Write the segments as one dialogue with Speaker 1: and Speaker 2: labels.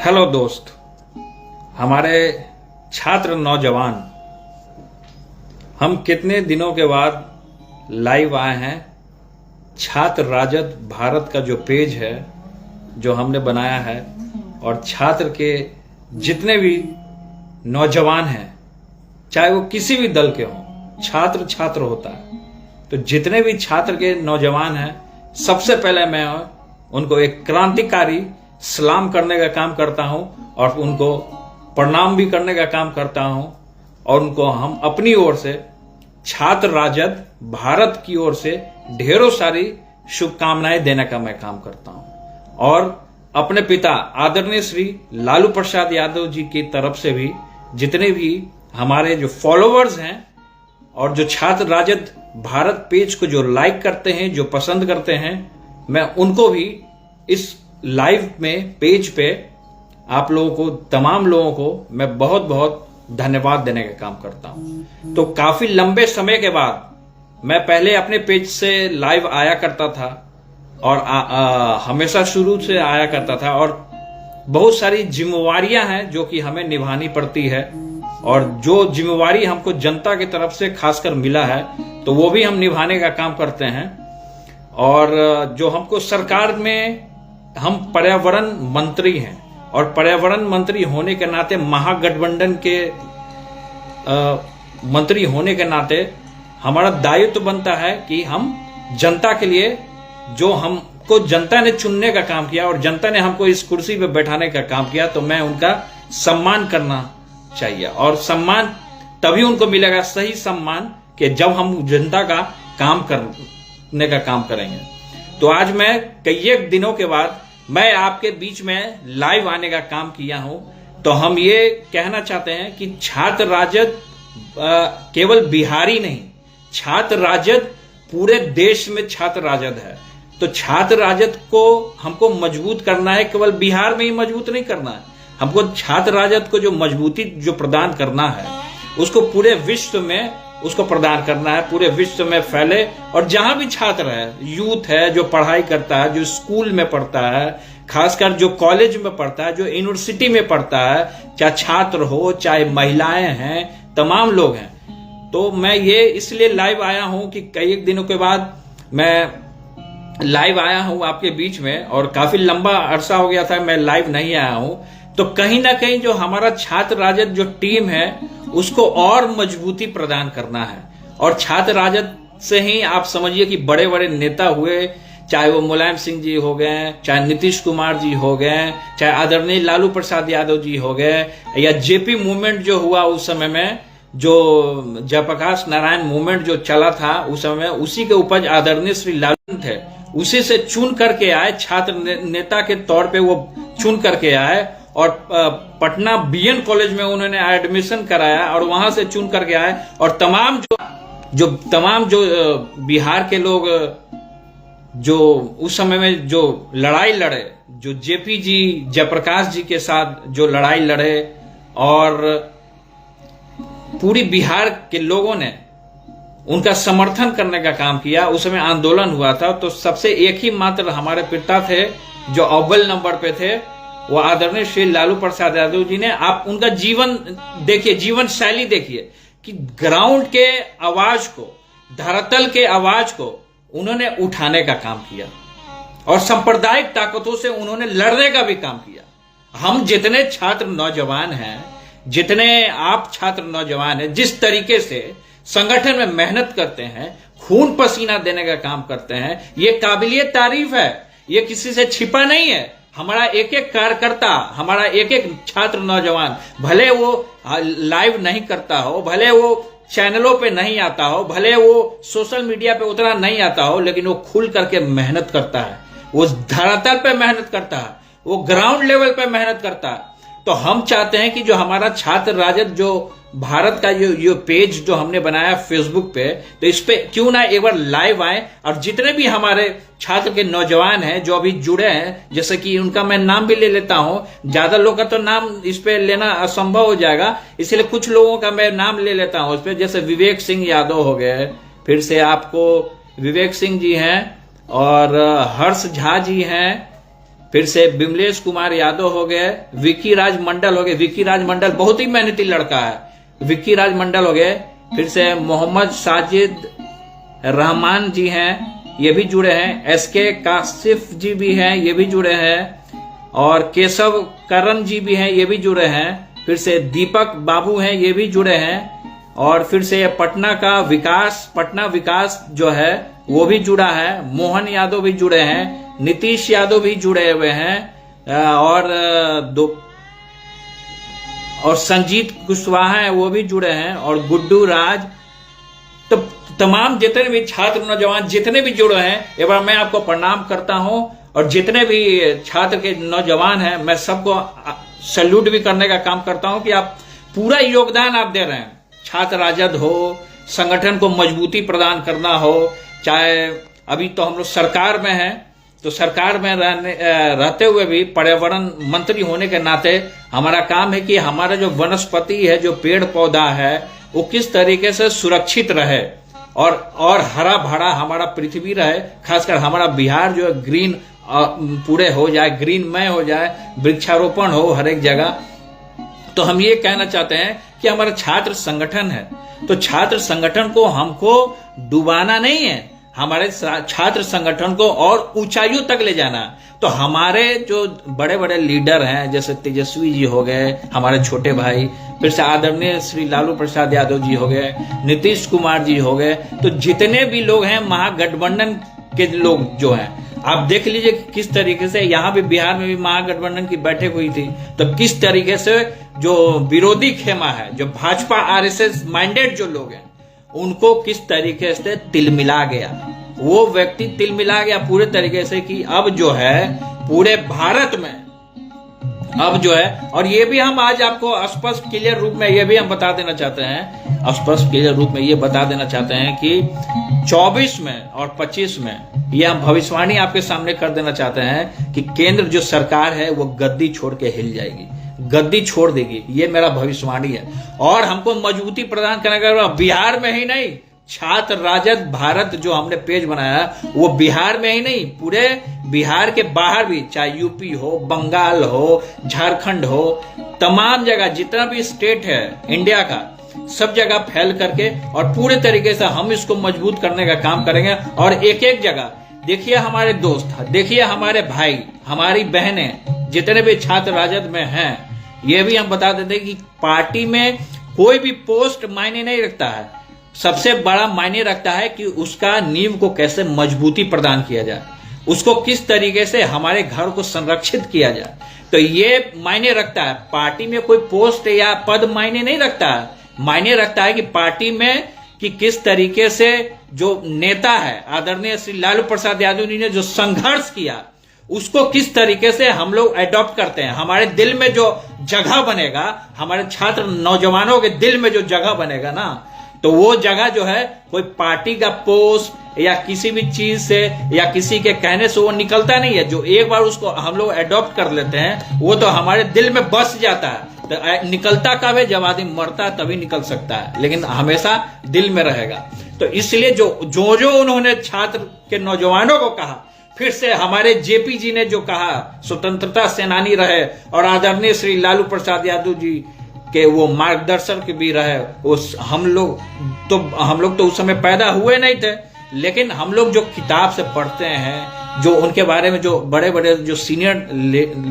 Speaker 1: Hello दोस्त, हमारे छात्र नौजवान, हम कितने दिनों के बाद लाइव आए हैं। छात्र राजद भारत का जो पेज है जो हमने बनाया है, और छात्र के जितने भी नौजवान हैं, चाहे वो किसी भी दल के हों, छात्र छात्र होता है, तो जितने भी छात्र के नौजवान हैं, सबसे पहले मैं उनको एक क्रांतिकारी सलाम करने का काम करता हूं और उनको प्रणाम भी करने का काम करता हूं, और उनको हम अपनी ओर से छात्र राजद भारत की ओर से ढेरों सारी शुभकामनाएं देने का मैं काम करता हूं। और अपने पिता आदरणीय श्री लालू प्रसाद यादव जी की तरफ से भी जितने भी हमारे जो फॉलोअर्स हैं और जो छात्र राजद भारत पेज को जो लाइक करते हैं, जो पसंद करते हैं, मैं उनको भी इस लाइव में पेज पे आप लोगों को, तमाम लोगों को मैं बहुत बहुत धन्यवाद देने का काम करता हूं। तो काफी लंबे समय के बाद मैं पहले अपने पेज से लाइव आया करता था और हमेशा शुरू से आया करता था, और बहुत सारी जिम्मेवारियां हैं जो कि हमें निभानी पड़ती है, और जो जिम्मेवारी हमको जनता की तरफ से खासकर मिला है तो वो भी हम निभाने का काम करते हैं। और जो हमको सरकार में, हम पर्यावरण मंत्री हैं, और पर्यावरण मंत्री होने के नाते, महागठबंधन के मंत्री होने के नाते हमारा दायित्व बनता है कि हम जनता के लिए, जो हमको जनता ने चुनने का काम किया और जनता ने हमको इस कुर्सी पे बैठाने का काम किया, तो मैं उनका सम्मान करना चाहिए। और सम्मान तभी उनको मिलेगा, सही सम्मान, कि जब हम जनता का काम करने का काम करेंगे। तो आज मैं कई दिनों के बाद मैं आपके बीच में लाइव आने का काम किया हूं। तो हम ये कहना चाहते हैं कि छात्र राजद केवल बिहारी नहीं, छात्र राजद पूरे देश में छात्र राजद है। तो छात्र राजद को हमको मजबूत करना है, केवल बिहार में ही मजबूत नहीं करना है, हमको छात्र राजद को जो मजबूती जो प्रदान करना है, उसको पूरे विश्व में उसको प्रदान करना है, पूरे विश्व में फैले। और जहां भी छात्र है, यूथ है जो पढ़ाई करता है, जो स्कूल में पढ़ता है, खासकर जो कॉलेज में पढ़ता है, जो यूनिवर्सिटी में पढ़ता है, चाहे छात्र हो चाहे महिलाएं हैं, तमाम लोग हैं। तो मैं ये इसलिए लाइव आया हूं कि कई दिनों के बाद मैं लाइव आया हूं आपके बीच में, और काफी लंबा अरसा हो गया था मैं लाइव नहीं आया हूं। तो कहीं ना कहीं जो हमारा छात्र राजद जो टीम है, उसको और मजबूती प्रदान करना है। और छात्र राजद से ही आप समझिए कि बड़े बड़े नेता हुए, चाहे वो मुलायम सिंह जी हो गए, चाहे नीतीश कुमार जी हो गए, चाहे आदरणीय लालू प्रसाद यादव जी हो गए, या जेपी मूवमेंट जो हुआ उस समय में, जो जयप्रकाश नारायण मूवमेंट जो चला था उस समय, उसी के उपज आदरणीय श्री लालू थे, उसी से चुन करके आए, छात्र नेता के तौर पे वो चुन करके आए, और पटना बीएन कॉलेज में उन्होंने एडमिशन कराया और वहां से चुन करके आए। और तमाम जो बिहार के लोग जो उस समय में जो लड़ाई लड़े, जो जेपी जी, जयप्रकाश जी के साथ जो लड़ाई लड़े, और पूरी बिहार के लोगों ने उनका समर्थन करने का काम किया। उस समय आंदोलन हुआ था, तो सबसे एक ही मात्र हमारे पिता थे जो अव्वल नंबर पे थे, वो आदरणीय श्री लालू प्रसाद यादव जी ने। आप उनका जीवन देखिए, जीवन शैली देखिए, कि ग्राउंड के आवाज को, धरातल के आवाज को उन्होंने उठाने का काम किया, और सांप्रदायिक ताकतों से उन्होंने लड़ने का भी काम किया। हम जितने छात्र नौजवान हैं, जितने आप छात्र नौजवान हैं, जिस तरीके से संगठन में मेहनत करते हैं, खून पसीना देने का काम करते हैं, ये काबिलियत तारीफ है, ये किसी से छिपा नहीं है। हमारा एक एक कार्यकर्ता, हमारा एक एक छात्र नौजवान, भले वो लाइव नहीं करता हो, भले वो चैनलों पे नहीं आता हो, भले वो सोशल मीडिया पे उतना नहीं आता हो, लेकिन वो खुल करके मेहनत करता है, वो धरातल पे मेहनत करता है, वो ग्राउंड लेवल पे मेहनत करता है। तो हम चाहते हैं कि जो हमारा छात्र राजद जो भारत का जो पेज जो हमने बनाया फेसबुक पे, तो इस पे क्यों ना एक बार लाइव आए, और जितने भी हमारे छात्र के नौजवान हैं जो अभी जुड़े हैं, जैसे कि उनका मैं नाम भी ले लेता हूं, ज्यादा लोगों का तो नाम इस पे लेना असंभव हो जाएगा, इसलिए कुछ लोगों का मैं नाम ले लेता हूं इस पे। जैसे विवेक सिंह यादव हो गए, फिर से आपको विवेक सिंह जी हैं, और हर्ष झा जी हैं, फिर से बिमलेश कुमार यादव हो गए, विक्की राज मंडल हो गए, विक्की राज मंडल बहुत ही मेहनती लड़का है, विक्की राज मंडल हो गए। फिर से मोहम्मद साजिद रहमान जी हैं, ये भी जुड़े हैं। एसके कासिफ जी भी हैं, ये भी जुड़े हैं। और केशव करण जी भी हैं, ये भी जुड़े हैं। फिर से दीपक बाबू हैं, ये भी जुड़े हैं। और फिर से पटना विकास जो है वो भी जुड़ा है। मोहन यादव भी जुड़े हैं, नीतीश यादव भी जुड़े हुए हैं। और संजीत कुशवाहा है, वो भी जुड़े हैं। और गुड्डू राज। तो तमाम जितने भी छात्र नौजवान जितने भी जुड़े हैं, एक बार मैं आपको प्रणाम करता हूं। और जितने भी छात्र के नौजवान हैं, मैं सबको सैल्यूट भी करने का काम करता हूं कि आप पूरा योगदान आप दे रहे हैं। छात्र राजद हो, संगठन को मजबूती प्रदान करना हो, चाहे अभी तो हम लोग सरकार में हैं, तो सरकार में रहते हुए भी पर्यावरण मंत्री होने के नाते हमारा काम है कि हमारा जो वनस्पति है, जो पेड़ पौधा है, वो किस तरीके से सुरक्षित रहे और हरा भरा हमारा पृथ्वी रहे। खासकर हमारा बिहार जो है ग्रीन पूरे हो जाए, ग्रीनमय हो जाए, वृक्षारोपण हो हर एक जगह। तो हम ये कहना चाहते हैं कि हमारा छात्र संगठन है, तो छात्र संगठन को हमको डुबाना नहीं है, हमारे छात्र संगठन को और ऊंचाइयों तक ले जाना। तो हमारे जो बड़े बड़े लीडर हैं, जैसे तेजस्वी जी हो गए, हमारे छोटे भाई, फिर से आदरणीय श्री लालू प्रसाद यादव जी हो गए, नीतीश कुमार जी हो गए, तो जितने भी लोग हैं महागठबंधन के लोग जो हैं, आप देख लीजिए किस तरीके से यहाँ भी बिहार में भी महागठबंधन की बैठक हुई थी, तो किस तरीके से जो विरोधी खेमा है, जो भाजपा आरएसएस माइंडेड जो लोग हैं, उनको किस तरीके से तिलमिला गया, वो व्यक्ति तिलमिला गया पूरे तरीके से कि अब जो है पूरे भारत में अब जो है, और ये भी हम आज आपको स्पष्ट क्लियर रूप में ये भी हम बता देना चाहते हैं, स्पष्ट क्लियर रूप में ये बता देना चाहते हैं कि 24 में और 25 में ये हम भविष्यवाणी आपके सामने कर देना चाहते हैं कि केंद्र जो सरकार है वो गद्दी छोड़ के हिल जाएगी, गद्दी छोड़ देगी, ये मेरा भविष्यवाणी है। और हमको मजबूती प्रदान करने का बिहार में ही नहीं, छात्र राजद भारत जो हमने पेज बनाया वो बिहार में ही नहीं, पूरे बिहार के बाहर भी, चाहे यूपी हो, बंगाल हो, झारखंड हो, तमाम जगह जितना भी स्टेट है इंडिया का, सब जगह फैल करके और पूरे तरीके से हम इसको मजबूत करने का काम करेंगे। और एक एक जगह देखिए हमारे दोस्त, देखिए हमारे भाई, हमारी बहनें जितने भी छात्र राजद में हैं, ये भी हम बता देते हैं कि पार्टी में कोई भी पोस्ट मायने नहीं रखता है, सबसे बड़ा मायने रखता है कि उसका नींव को कैसे मजबूती प्रदान किया जाए, उसको किस तरीके से हमारे घर को संरक्षित किया जाए। तो ये मायने रखता है, पार्टी में कोई पोस्ट या पद मायने नहीं रखता है, मायने रखता है कि पार्टी में कि किस तरीके से जो नेता है आदरणीय श्री लालू प्रसाद यादव जी ने जो संघर्ष किया, उसको किस तरीके से हम लोग एडॉप्ट करते हैं। हमारे दिल में जो जगह बनेगा, हमारे छात्र नौजवानों के दिल में जो जगह बनेगा ना, तो वो जगह जो है कोई पार्टी का पोस्ट या किसी भी चीज से या किसी के कहने से वो निकलता नहीं है। जो एक बार उसको हम लोग एडॉप्ट कर लेते हैं, वो तो हमारे दिल में बस जाता है। तो निकलता कब है? जब आदमी मरता है तभी निकल सकता है, लेकिन हमेशा दिल में रहेगा। तो इसलिए जो उन्होंने छात्र के नौजवानों को कहा, फिर से हमारे जेपी जी ने जो कहा, स्वतंत्रता सेनानी रहे और आदरणीय श्री लालू प्रसाद यादव जी के वो मार्गदर्शक भी रहे। हम लोग तो उस समय पैदा हुए नहीं थे, लेकिन हम लोग जो किताब से पढ़ते हैं, जो उनके बारे में जो बड़े बड़े जो सीनियर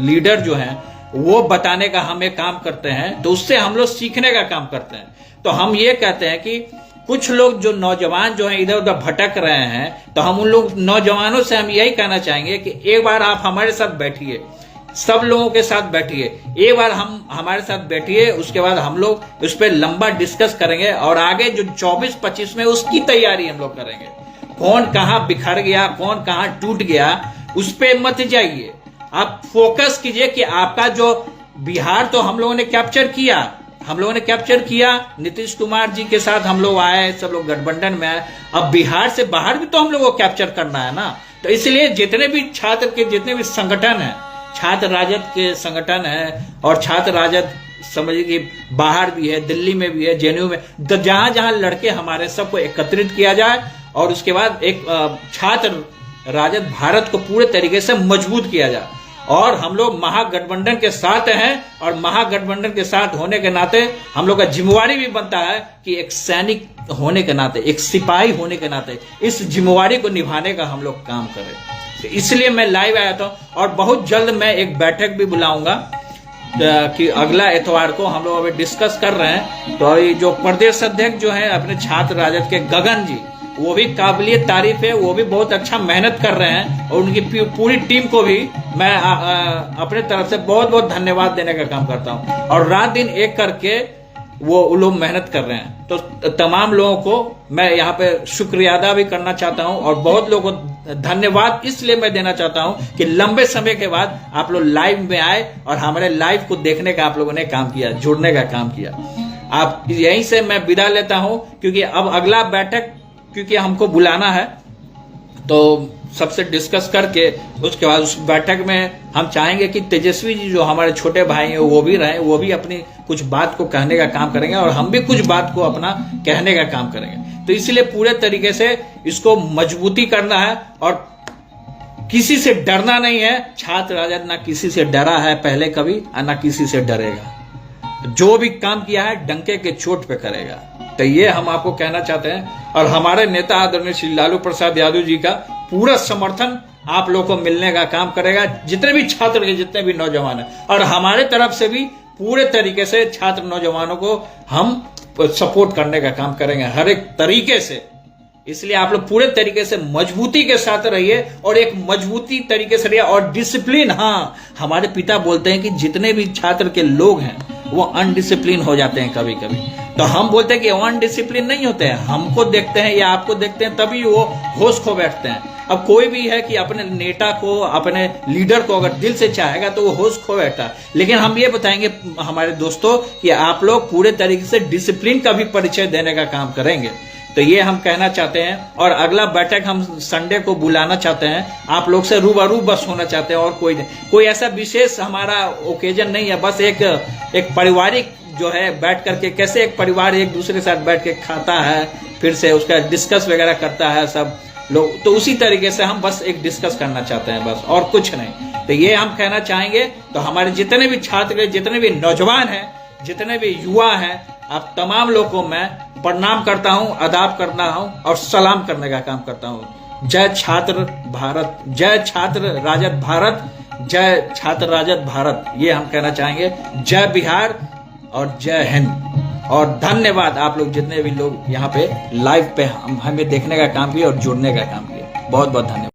Speaker 1: लीडर जो हैं वो बताने का हम एक काम करते हैं, तो उससे हम लोग सीखने का काम करते हैं। तो हम ये कहते हैं कि कुछ लोग जो नौजवान जो हैं इधर उधर भटक रहे हैं, तो हम उन लोग नौजवानों से हम यही कहना चाहेंगे कि एक बार आप हमारे साथ बैठिए, सब लोगों के साथ बैठिए, एक बार हम हमारे साथ बैठिए, उसके बाद हम लोग उस पर लंबा डिस्कस करेंगे और आगे जो 24-25 में उसकी तैयारी हम लोग करेंगे। कौन कहाँ बिखर गया, कौन कहाँ टूट गया, उस पर मत जाइए, आप फोकस कीजिए कि आपका जो बिहार तो हम लोगों ने कैप्चर किया, नीतीश कुमार जी के साथ हम लोग आए, सब लोग गठबंधन में आए, अब बिहार से बाहर भी तो हम लोगों को कैप्चर करना है ना। तो इसलिए जितने भी छात्र के जितने भी संगठन है, छात्र राजद के संगठन है और छात्र राजद समझिए कि बाहर भी है, दिल्ली में भी है, जेएनयू में, तो जहां जहां लड़के हमारे सबको एकत्रित किया जाए और उसके बाद एक छात्र राजद भारत को पूरे तरीके से मजबूत किया जाए। और हम लोग महागठबंधन के साथ हैं, और महागठबंधन के साथ होने के नाते हम लोग का जिम्मेवारी भी बनता है कि एक सैनिक होने के नाते, एक सिपाही होने के नाते इस जिम्मेवारी को निभाने का हम लोग काम करें। तो इसलिए मैं लाइव आया था, और बहुत जल्द मैं एक बैठक भी बुलाऊंगा कि अगला इतवार को हम लोग अभी डिस्कस कर रहे हैं। तो ये जो प्रदेश अध्यक्ष जो है अपने छात्र राजद के गगन जी, वो भी काबिलियत तारीफ है, वो भी बहुत अच्छा मेहनत कर रहे हैं, और उनकी पूरी टीम को भी मैं अपने तरफ से बहुत बहुत धन्यवाद देने का काम करता हूं। और रात दिन एक करके वो लोग मेहनत कर रहे हैं। तो तमाम लोगों को मैं यहाँ पे शुक्रिया अदा भी करना चाहता हूं, और बहुत लोगों को धन्यवाद इसलिए मैं देना चाहता हूं कि लंबे समय के बाद आप लोग लाइव में आए और हमारे लाइव को देखने का आप लोगों ने काम किया, जुड़ने का काम किया। आप यहीं से मैं विदा लेता हूं, क्योंकि अब अगला बैठक क्योंकि हमको बुलाना है, तो सबसे डिस्कस करके उसके बाद उस बैठक में हम चाहेंगे कि तेजस्वी जी जो हमारे छोटे भाई हैं वो भी रहें, वो भी अपनी कुछ बात को कहने का काम करेंगे, और हम भी कुछ बात को अपना कहने का काम करेंगे। तो इसलिए पूरे तरीके से इसको मजबूती करना है, और किसी से डरना नहीं है। छात्र राजद ना किसी से डरा है पहले कभी, और ना किसी से डरेगा। जो भी काम किया है डंके के चोट पे करेगा। तो ये हम आपको कहना चाहते हैं, और हमारे नेता आदरणीय श्री लालू प्रसाद यादव जी का पूरा समर्थन आप लोगों को मिलने का काम करेगा, जितने भी छात्र के जितने भी नौजवान हैं, और हमारे तरफ से भी पूरे तरीके से छात्र नौजवानों को हम सपोर्ट करने का काम करेंगे हर एक तरीके से। इसलिए आप लोग पूरे तरीके से मजबूती के साथ रहिए, और एक मजबूती तरीके से रहिए, और डिसिप्लिन। हाँ, हमारे पिता बोलते हैं कि जितने भी छात्र के लोग हैं वो अनडिसिप्लिन हो जाते हैं कभी कभी, तो हम बोलते हैं कि वो अनडिसिप्लिन नहीं होते हैं। हमको देखते हैं या आपको देखते हैं तभी वो होश खो बैठते हैं। अब कोई भी है कि अपने नेता को, अपने लीडर को अगर दिल से चाहेगा तो वो होश खो बैठता है। लेकिन हम ये बताएंगे हमारे दोस्तों कि आप लोग पूरे तरीके से डिसिप्लिन का भी परिचय देने का काम करेंगे। तो ये हम कहना चाहते हैं, और अगला बैठक हम संडे को बुलाना चाहते हैं, आप लोग से रूबरू बस होना चाहते हैं, और कोई ऐसा विशेष हमारा ओकेजन नहीं है। बस एक पारिवारिक जो है बैठ करके, कैसे एक परिवार एक दूसरे के साथ बैठ के खाता है, फिर से उसका डिस्कस वगैरह करता है सब लोग, तो उसी तरीके से हम बस एक डिस्कस करना चाहते हैं, बस और कुछ नहीं। तो ये हम कहना चाहेंगे। तो हमारे जितने भी छात्र, जितने भी नौजवान हैं, जितने भी युवा हैं, आप तमाम लोगों को मैं प्रणाम करता हूं, आदाब करता हूं, और सलाम करने का काम करता हूं। जय छात्र भारत, जय छात्र राजद भारत, जय छात्र राजद भारत, ये हम कहना चाहेंगे। जय बिहार और जय हिंद। और धन्यवाद आप लोग जितने भी लोग यहाँ पे लाइव पे हमें देखने का काम किए और जुड़ने का काम किए। बहुत बहुत धन्यवाद।